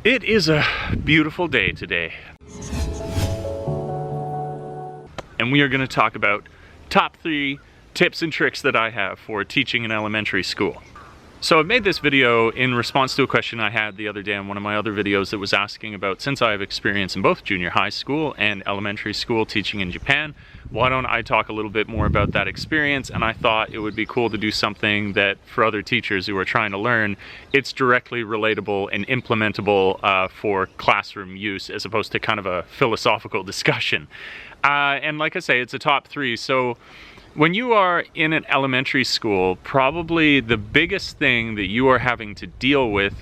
It is a beautiful day today, and we are going to talk about top 3 tips and tricks that I have for teaching in elementary school. So I made this video in response to a question I had the other day on one of my other videos that was asking about, since I have experience in both junior high school and elementary school teaching in Japan, why don't I talk a little bit more about that experience? And I thought it would be cool to do something that for other teachers who are trying to learn, it's directly relatable and implementable for classroom use, as opposed to kind of a philosophical discussion. And like I say, it's a top 3. So when you are in an elementary school, probably the biggest thing that you are having to deal with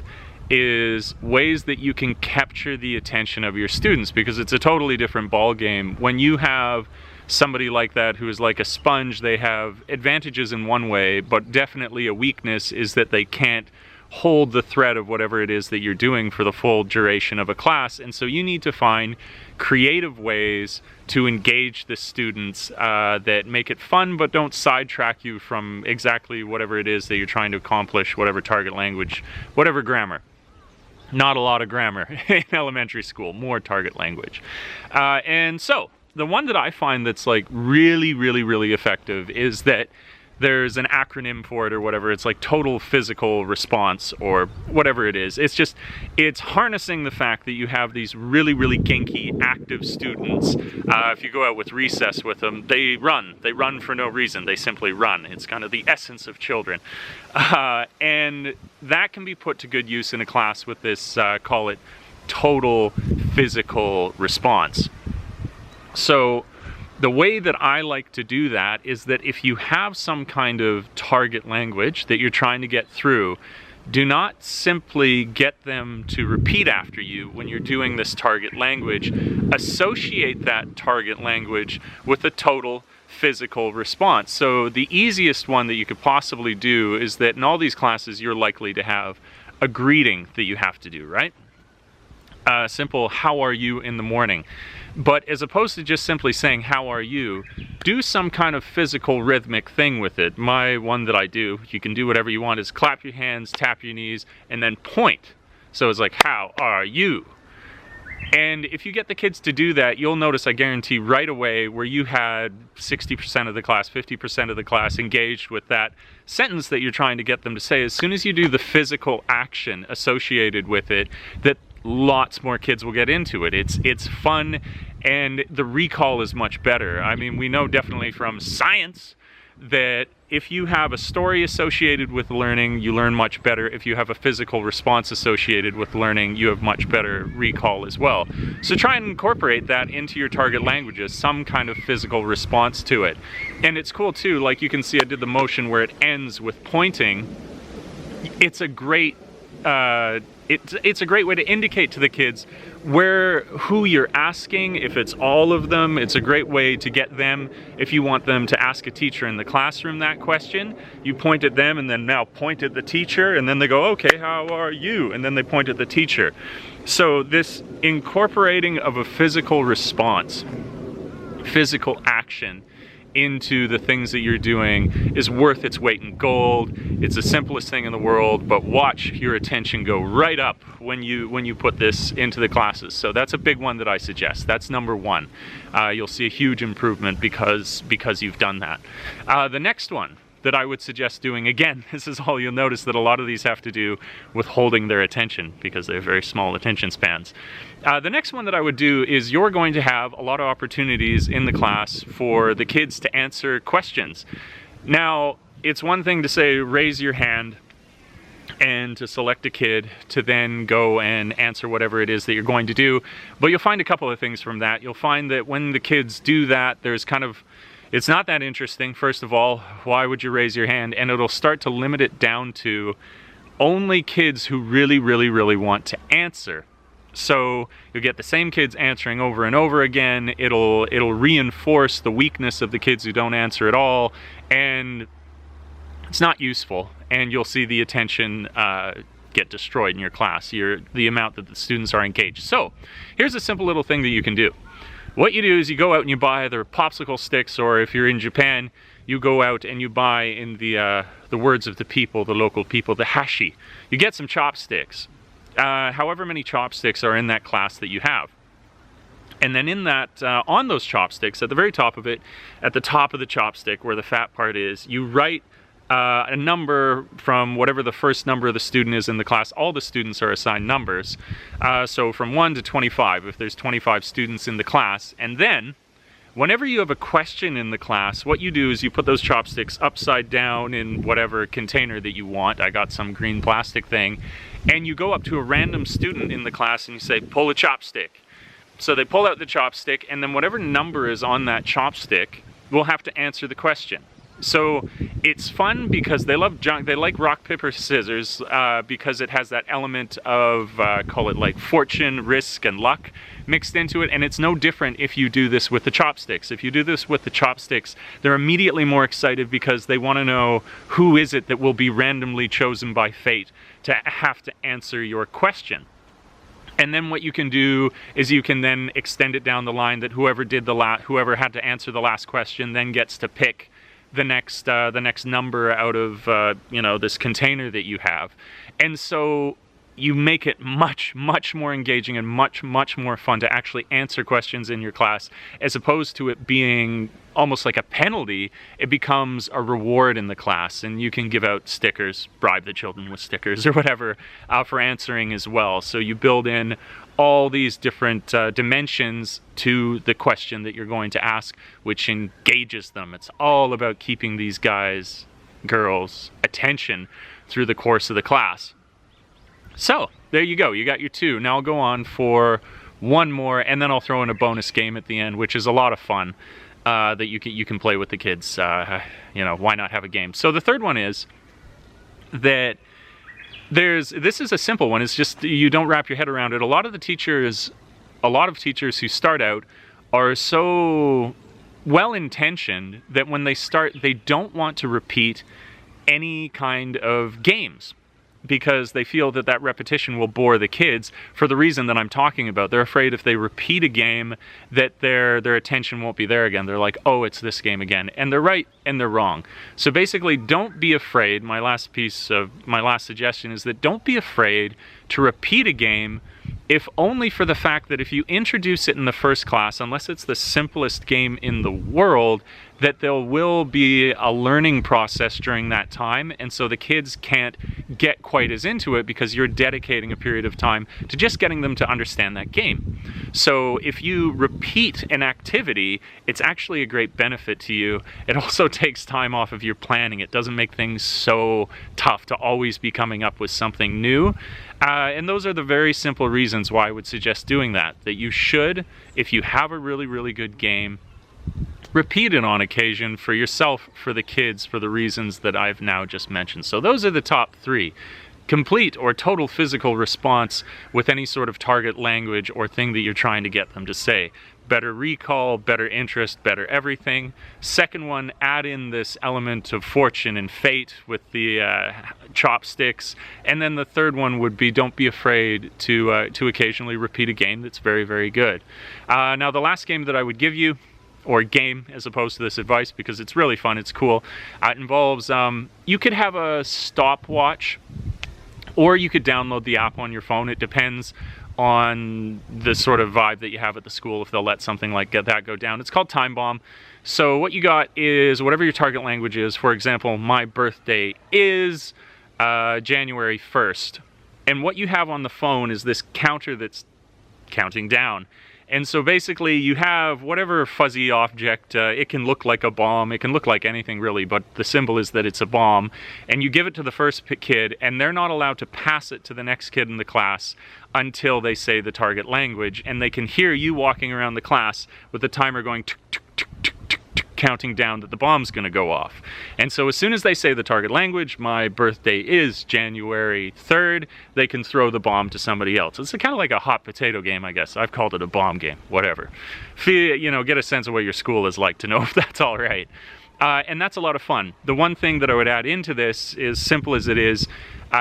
is ways that you can capture the attention of your students, because it's a totally different ball game. When you have somebody like that who is like a sponge, they have advantages in one way, but definitely a weakness is that they can't hold the thread of whatever it is that you're doing for the full duration of a class. And so you need to find creative ways to engage the students that make it fun but don't sidetrack you from exactly whatever it is that you're trying to accomplish, whatever target language, whatever grammar. Not a lot of grammar in elementary school, more target language. And so the one that I find that's like really effective is that there's an acronym for it or whatever. It's like total physical response or whatever it is. It's harnessing the fact that you have these really genky active students. If you go out with recess with them, they run for no reason. They simply run. It's kind of the essence of children. And that can be put to good use in a class with this, call it total physical response. So the way that I like to do that is that if you have some kind of target language that you're trying to get through, do not simply get them to repeat after you when you're doing this target language. Associate that target language with a total physical response. So the easiest one that you could possibly do is that in all these classes you're likely to have a greeting that you have to do, right? Simple, how are you in the morning? But as opposed to just simply saying, how are you, do some kind of physical rhythmic thing with it. My one that I do, you can do whatever you want, is clap your hands, tap your knees, and then point. So it's like, how are you? And if you get the kids to do that, you'll notice, I guarantee, right away where you had 60% of the class, 50% of the class engaged with that sentence that you're trying to get them to say, as soon as you do the physical action associated with it, that lots more kids will get into it. It's fun, and the recall is much better. I mean, we know definitely from science that if you have a story associated with learning, you learn much better. If you have a physical response associated with learning, you have much better recall as well. So try and incorporate that into your target languages, some kind of physical response to it. And it's cool too, like you can see I did the motion where it ends with pointing. It's a great it's a great way to indicate to the kids who you're asking. If it's all of them, it's a great way to get them, if you want them to ask a teacher in the classroom that question, you point at them and then now point at the teacher, and then they go, okay, how are you? And then they point at the teacher. So this incorporating of a physical response, physical action into the things that you're doing is worth its weight in gold. It's the simplest thing in the world, but watch your attention go right up when you put this into the classes. So that's a big one that I suggest. That's number 1. You'll see a huge improvement because you've done that. The next one that I would suggest doing, again, this is all you'll notice that a lot of these have to do with holding their attention because they have very small attention spans. The next one that I would do is you're going to have a lot of opportunities in the class for the kids to answer questions. Now, it's one thing to say, raise your hand and to select a kid to then go and answer whatever it is that you're going to do. But you'll find a couple of things from that. You'll find that when the kids do that, it's not that interesting. First of all, why would you raise your hand? And it'll start to limit it down to only kids who really want to answer. So you'll get the same kids answering over and over again. It'll reinforce the weakness of the kids who don't answer at all, and it's not useful. And you'll see the attention get destroyed in your class, the amount that the students are engaged. So here's a simple little thing that you can do. What you do is you go out and you buy either popsicle sticks, or if you're in Japan, you go out and you buy, in the words of the people, the local people, the hashi. You get some chopsticks. however many chopsticks are in that class that you have. And then in that, on those chopsticks, at the very top of it, at the top of the chopstick where the fat part is, you write a number from whatever the first number of the student is in the class. All the students are assigned numbers. So from 1 to 25, if there's 25 students in the class. And then, whenever you have a question in the class, what you do is you put those chopsticks upside down in whatever container that you want. I got some green plastic thing. And you go up to a random student in the class and you say, pull a chopstick. So they pull out the chopstick, and then whatever number is on that chopstick will have to answer the question. So it's fun because they like rock, paper, scissors because it has that element of, call it like fortune, risk, and luck mixed into it. And it's no different if you do this with the chopsticks. If you do this with the chopsticks, they're immediately more excited because they want to know who is it that will be randomly chosen by fate to have to answer your question. And then what you can do is you can then extend it down the line that whoever whoever had to answer the last question then gets to pick the next number out of you know, this container that you have. And so you make it much more engaging and much more fun to actually answer questions in your class, as opposed to it being almost like a penalty. It becomes a reward in the class, and you can give out stickers, bribe the children with stickers or whatever for answering as well. So you build in all these different dimensions to the question that you're going to ask, which engages them. It's all about keeping these guys, girls' attention through the course of the class. So there you go, you got your 2. Now I'll go on for one more, and then I'll throw in a bonus game at the end, which is a lot of fun that you can play with the kids. You know, why not have a game? So the third one is that this is a simple one. It's just you don't wrap your head around it. A lot of teachers who start out are so well-intentioned that when they start, they don't want to repeat any kind of games, because they feel that repetition will bore the kids for the reason that I'm talking about. They're afraid if they repeat a game that their attention won't be there again. They're like, oh, it's this game again. And they're right and they're wrong. So basically, don't be afraid. My last suggestion is that don't be afraid to repeat a game, if only for the fact that if you introduce it in the first class, unless it's the simplest game in the world, that there will be a learning process during that time, and so the kids can't get quite as into it because you're dedicating a period of time to just getting them to understand that game. So if you repeat an activity, it's actually a great benefit to you. It also takes time off of your planning. It doesn't make things so tough to always be coming up with something new. And those are the very simple reasons why I would suggest doing that. That you should, if you have a really good game, repeat it on occasion for yourself, for the kids, for the reasons that I've now just mentioned. So those are the top 3. Complete or total physical response with any sort of target language or thing that you're trying to get them to say. Better recall, better interest, better everything. Second one, add in this element of fortune and fate with the chopsticks. And then the third one would be, don't be afraid to occasionally repeat a game that's very good. Now the last game that I would give you, or game as opposed to this advice, because it's really fun, it's cool. It involves, you could have a stopwatch, or you could download the app on your phone. It depends on the sort of vibe that you have at the school, if they'll let something like that go down. It's called Time Bomb. So what you got is whatever your target language is. For example, my birthday is January 1st. And what you have on the phone is this counter that's counting down. And so basically you have whatever fuzzy object, it can look like a bomb, it can look like anything really, but the symbol is that it's a bomb, and you give it to the first kid, and they're not allowed to pass it to the next kid in the class until they say the target language, and they can hear you walking around the class with the timer going tick, tick, tick, tick, tick, tick, counting down that the bomb's gonna go off. And so as soon as they say the target language, my birthday is January 3rd, they can throw the bomb to somebody else. It's kind of like a hot potato game, I guess. I've called it a bomb game, whatever. You know, get a sense of what your school is like to know if that's all right. And that's a lot of fun. The one thing that I would add into this, is simple as it is,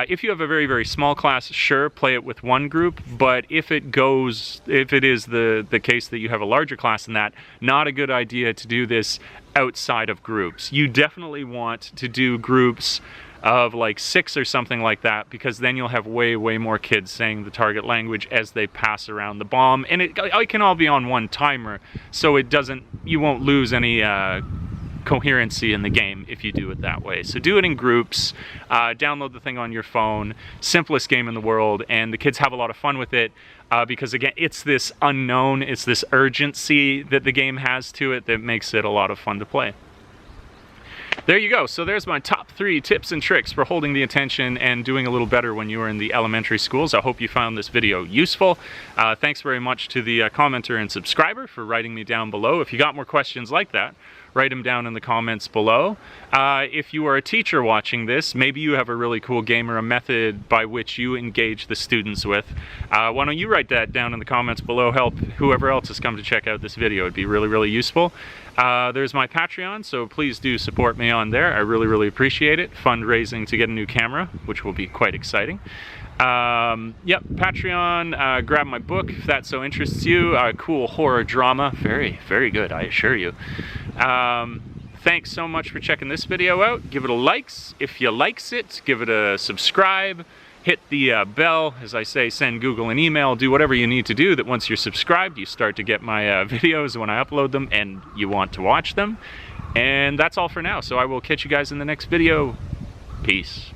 if you have a very small class, sure, play it with one group, but if it is the case that you have a larger class than that, not a good idea to do this outside of groups. You definitely want to do groups of like 6 or something like that, because then you'll have way more kids saying the target language as they pass around the bomb, and it can all be on one timer, so you won't lose any coherency in the game if you do it that way. So do it in groups, download the thing on your phone, simplest game in the world, and the kids have a lot of fun with it because again, it's this unknown, it's this urgency that the game has to it that makes it a lot of fun to play. There you go. So there's my top 3 tips and tricks for holding the attention and doing a little better when you are in the elementary schools. I hope you found this video useful. Thanks very much to the commenter and subscriber for writing me down below. If you got more questions like that, write them down in the comments below. If you are a teacher watching this, maybe you have a really cool game or a method by which you engage the students with. Why don't you write that down in the comments below? Help whoever else has come to check out this video. It'd be really useful. There's my Patreon, so please do support me on there. I really appreciate it. Fundraising to get a new camera, which will be quite exciting. Yep, Patreon, grab my book if that so interests you. Cool horror drama, very good, I assure you. Thanks so much for checking this video out. Give it a likes if you likes it, give it a subscribe, hit the bell, as I say, send Google an email, do whatever you need to do that once you're subscribed you start to get my videos when I upload them and you want to watch them. And that's all for now, so I will catch you guys in the next video. Peace.